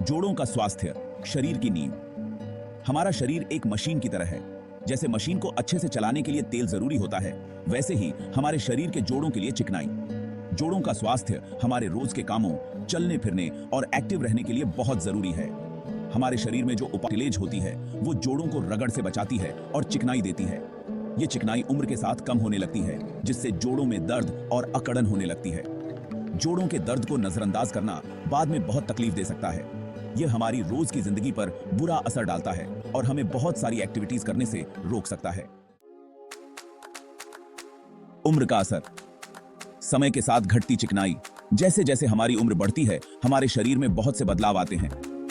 जोड़ों का स्वास्थ्य, शरीर की नींव। हमारा शरीर एक मशीन की तरह है। जैसे मशीन को अच्छे से चलाने के लिए तेल जरूरी होता है, वैसे ही हमारे शरीर के जोड़ों के लिए चिकनाई। जोड़ों का स्वास्थ्य हमारे रोज के कामों, चलने फिरने और एक्टिव रहने के लिए बहुत जरूरी है। हमारे शरीर में जो उपाटिलेज होती है वो जोड़ों को रगड़ से बचाती है और चिकनाई देती है। ये चिकनाई उम्र के साथ कम होने लगती है, जिससे जोड़ों में दर्द और अकड़न होने लगती है। जोड़ों के दर्द को नजरअंदाज करना बाद में बहुत तकलीफ दे सकता है। यह हमारी रोज की जिंदगी पर बुरा असर डालता है और हमें बहुत सारी एक्टिविटीज करने से रोक सकता है। उम्र का असर। समय के साथ घटती चिकनाई। जैसे जैसे हमारी उम्र बढ़ती है, हमारे शरीर में बहुत से बदलाव आते हैं।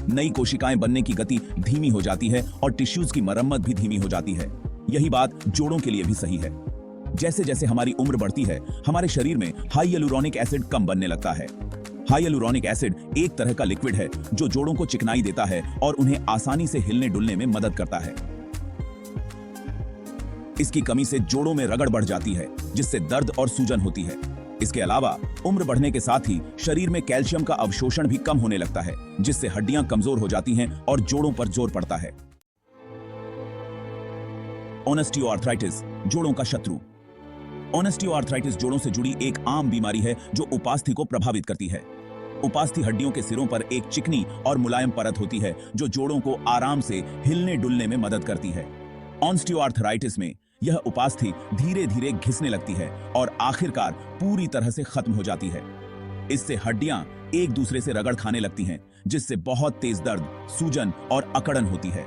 नई कोशिकाएं बनने की गति धीमी हो जाती है और टिश्यूज की मरम्मत भी धीमी हो जाती है। यही बात जोड़ों के लिए भी सही है। जैसे जैसे हमारी उम्र बढ़ती है, हमारे शरीर में हाई हियालुरोनिक एसिड कम बनने लगता है। हाई हियालुरोनिक एसिड एक तरह का लिक्विड है जो जोड़ों को चिकनाई देता है और उन्हें आसानी से हिलने डुलने में मदद करता है। इसकी कमी से जोड़ों में रगड़ बढ़ जाती है, जिससे दर्द और सूजन होती है। इसके अलावा उम्र बढ़ने के साथ ही शरीर में कैल्शियम का अवशोषण भी कम होने लगता है, जिससे हड्डियां कमजोर हो जाती हैं और जोड़ों पर जोर पड़ता है। ऑस्टियोआर्थराइटिस, जोड़ों का शत्रु। ऑस्टियोआर्थराइटिस जोड़ों से जुड़ी एक आम बीमारी है जो उपास्थि को प्रभावित करती है। उपास्थि हड्डियों के सिरों पर एक चिकनी और मुलायम परत होती है जो जोड़ों को आराम से हिलने डुलने में मदद करती है। ऑस्टियोआर्थराइटिस में यह उपास्थि धीरे धीरे घिसने लगती है और आखिरकार पूरी तरह से खत्म हो जाती है। इससे हड्डियां एक दूसरे से रगड़ खाने लगती हैं, जिससे बहुत तेज दर्द, सूजन और अकड़न होती है।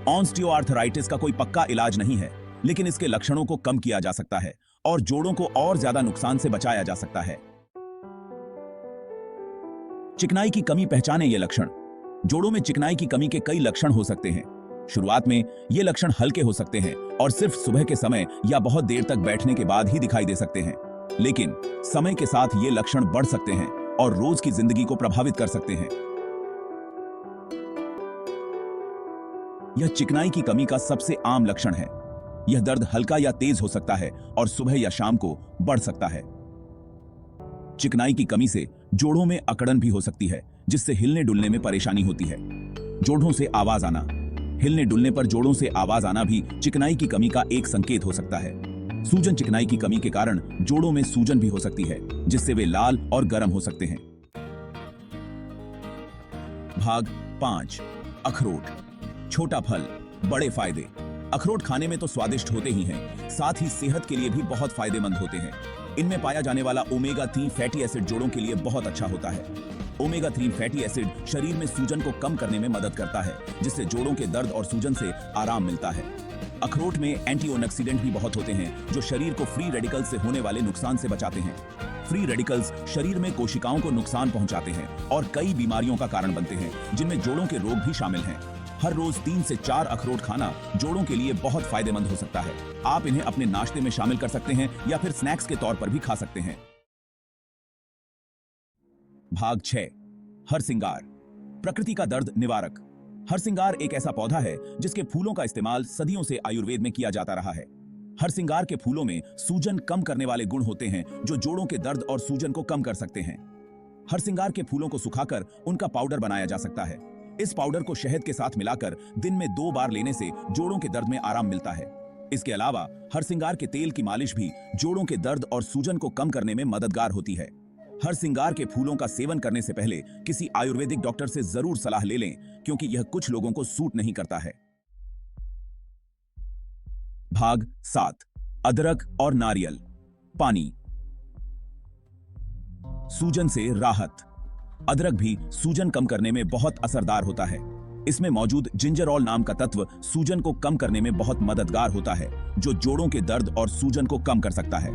ऑस्टियोआर्थराइटिस का कोई पक्का इलाज नहीं है, लेकिन इसके लक्षणों को कम किया जा सकता है और जोड़ों को और ज्यादा नुकसान से बचाया जा सकता है। चिकनाई की कमी पहचाने ये लक्षण। जोड़ों में चिकनाई की कमी के कई लक्षण हो सकते हैं। शुरुआत में ये लक्षण हल्के हो सकते हैं और सिर्फ सुबह के समय या बहुत देर तक बैठने के बाद ही दिखाई दे सकते हैं, लेकिन समय के साथ ये लक्षण बढ़ सकते हैं और रोज की जिंदगी को प्रभावित कर सकते हैं। यह चिकनाई की कमी का सबसे आम लक्षण है। यह दर्द हल्का या तेज हो सकता है और सुबह या शाम को बढ़ सकता है। चिकनाई की कमी से जोड़ों में अकड़न भी हो सकती है, जिससे हिलने डुलने में परेशानी होती है। जोड़ों से आवाज आना। हिलने डुलने पर जोड़ों से आवाज आना भी चिकनाई की कमी का एक संकेत हो सकता है। सूजन। चिकनाई की कमी के कारण जोड़ों में सूजन भी हो सकती है, जिससे वे लाल और गर्म हो सकते हैं। भाग 5। अखरोट। छोटा फल, बड़े फायदे। अखरोट खाने में तो स्वादिष्ट होते ही हैं, साथ ही सेहत के लिए भी बहुत फायदेमंद होते हैं। इनमें पाया जाने वाला ओमेगा 3 फैटी एसिड जोड़ों के लिए बहुत अच्छा होता है। ओमेगा 3 फैटी एसिड शरीर में सूजन को कम करने में मदद करता है, जिससे जोड़ों के दर्द और सूजन से आराम मिलता है। अखरोट में एंटीऑक्सीडेंट भी बहुत होते हैं, जो शरीर को फ्री रेडिकल से होने वाले नुकसान से बचाते हैं। फ्री रेडिकल्स शरीर में कोशिकाओं को नुकसान पहुंचाते हैं और कई बीमारियों का कारण बनते हैं, जिनमें जोड़ों के रोग भी शामिल हैं। हर रोज 3 से 4 अखरोट खाना जोड़ों के लिए बहुत फायदेमंद हो सकता है। आप इन्हें अपने नाश्ते में शामिल कर सकते हैं या फिर स्नैक्स के तौर पर भी खा सकते हैं। भाग 6। हरसिंगार। प्रकृति का दर्द निवारक। हरसिंगार एक ऐसा पौधा है जिसके फूलों का इस्तेमाल सदियों से आयुर्वेद में किया जाता रहा है। हरसिंगार के फूलों में सूजन कम करने वाले गुण होते हैं, जो जोड़ों के दर्द और सूजन को कम कर सकते हैं। हरसिंगार के फूलों को सुखाकर उनका पाउडर बनाया जा सकता है। इस पाउडर को शहद के साथ मिलाकर दिन में 2 बार लेने से जोड़ों के दर्द में आराम मिलता है। इसके अलावा हरसिंगार के तेल की मालिश भी जोड़ों के दर्द और सूजन को कम करने में मददगार होती है। हरसिंगार के फूलों का सेवन करने से पहले किसी आयुर्वेदिक डॉक्टर से जरूर सलाह ले लें, क्योंकि यह कुछ लोगों को सूट नहीं करता है। भाग 7। अदरक और नारियल पानी। सूजन से राहत। अदरक भी सूजन कम करने में बहुत असरदार होता है। इसमें मौजूद जिंजरॉल नाम का तत्व सूजन को कम करने में बहुत मददगार होता है, जो जोड़ों के दर्द और सूजन को कम कर सकता है।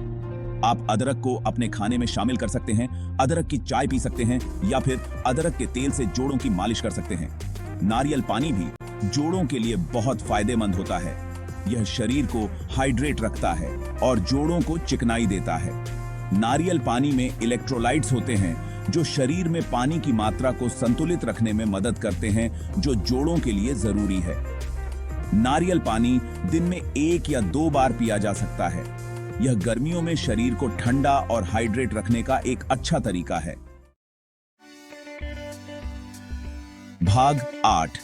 आप अदरक को अपने खाने में शामिल कर सकते हैं, अदरक की चाय पी सकते हैं या फिर अदरक के तेल से जोड़ों की मालिश कर सकते हैं। नारियल पानी भी जोड़ों के लिए बहुत फायदेमंद होता है। यह शरीर को हाइड्रेट रखता है और जोड़ों को चिकनाई देता है। नारियल पानी में इलेक्ट्रोलाइट्स होते हैं, जो शरीर में पानी की मात्रा को संतुलित रखने में मदद करते हैं, जो जोड़ों के लिए जरूरी है। नारियल पानी दिन में 1 या 2 बार पिया जा सकता है। यह गर्मियों में शरीर को ठंडा और हाइड्रेट रखने का एक अच्छा तरीका है। भाग 8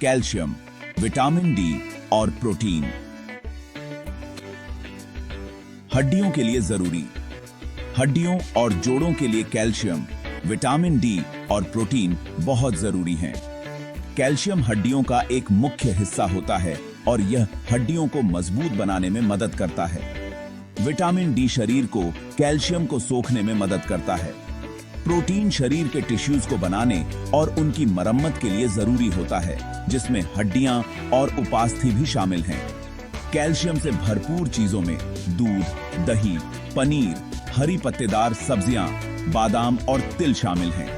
कैल्शियम, विटामिन डी और प्रोटीन। हड्डियों के लिए जरूरी। हड्डियों और जोड़ों के लिए कैल्शियम, विटामिन डी और प्रोटीन बहुत जरूरी हैं। कैल्शियम हड्डियों का एक मुख्य हिस्सा होता है और यह हड्डियों को मजबूत बनाने में मदद करता है। विटामिन डी शरीर को कैल्शियम को सोखने में मदद करता है। प्रोटीन शरीर के टिश्यूज को बनाने और उनकी मरम्मत के लिए जरूरी होता है, जिसमें हड्डियां और उपास्थि भी शामिल हैं। कैल्शियम से भरपूर चीजों में दूध, दही, पनीर, हरी पत्तेदार सब्जियां, बादाम और तिल शामिल हैं।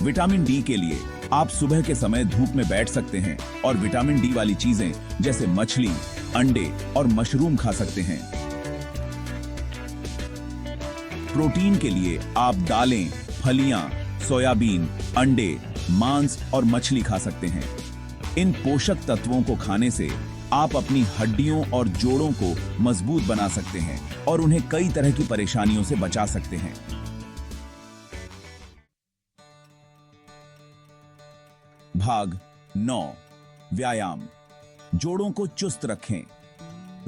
विटामिन डी के लिए आप सुबह के समय धूप में बैठ सकते हैं और विटामिन डी वाली चीजें जैसे मछली, अंडे और मशरूम खा सकते हैं। प्रोटीन के लिए आप दालें, फलियां, सोयाबीन, अंडे, मांस और मछली खा सकते हैं। इन पोषक तत्वों को खाने से आप अपनी हड्डियों और जोड़ों को मजबूत बना सकते हैं और उन्हें कई तरह की परेशानियों से बचा सकते हैं। भाग 9 व्यायाम। जोड़ों को चुस्त रखें।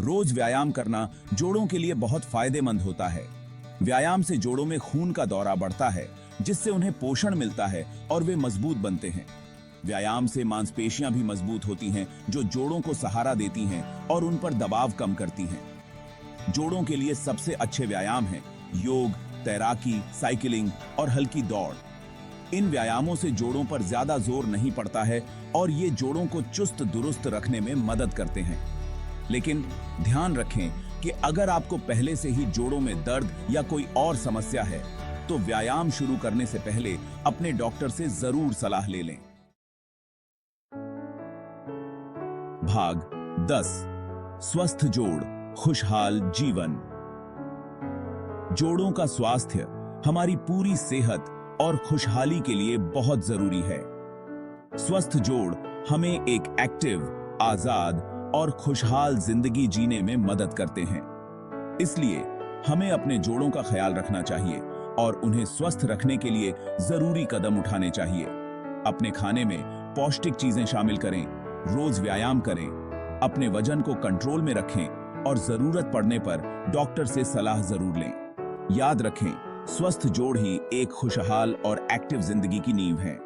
रोज व्यायाम करना जोड़ों के लिए बहुत फायदेमंद होता है। व्यायाम से जोड़ों में खून का दौरा बढ़ता है, जिससे उन्हें पोषण मिलता है और वे मजबूत बनते हैं। व्यायाम से मांसपेशियां भी मजबूत होती हैं, जो जोड़ों को सहारा देती हैं और उन पर दबाव कम करती हैं। जोड़ों के लिए सबसे अच्छे व्यायाम हैं योग, तैराकी, साइकिलिंग और हल्की दौड़। इन व्यायामों से जोड़ों पर ज्यादा जोर नहीं पड़ता है और ये जोड़ों को चुस्त दुरुस्त रखने में मदद करते हैं। लेकिन ध्यान रखें कि अगर आपको पहले से ही जोड़ों में दर्द या कोई और समस्या है, तो व्यायाम शुरू करने से पहले अपने डॉक्टर से जरूर सलाह ले लें। भाग 10 स्वस्थ जोड़, खुशहाल जीवन। जोड़ों का स्वास्थ्य हमारी पूरी सेहत और खुशहाली के लिए बहुत जरूरी है। स्वस्थ जोड़ हमें एक एक्टिव, आजाद और खुशहाल जिंदगी जीने में मदद करते हैं। इसलिए हमें अपने जोड़ों का ख्याल रखना चाहिए और उन्हें स्वस्थ रखने के लिए जरूरी कदम उठाने चाहिए। अपने खाने में पौष्टिक चीजें शामिल करें, रोज व्यायाम करें, अपने वजन को कंट्रोल में रखें और जरूरत पड़ने पर डॉक्टर से सलाह जरूर लें। याद रखें, स्वस्थ जोड़ ही एक खुशहाल और एक्टिव जिंदगी की नींव है।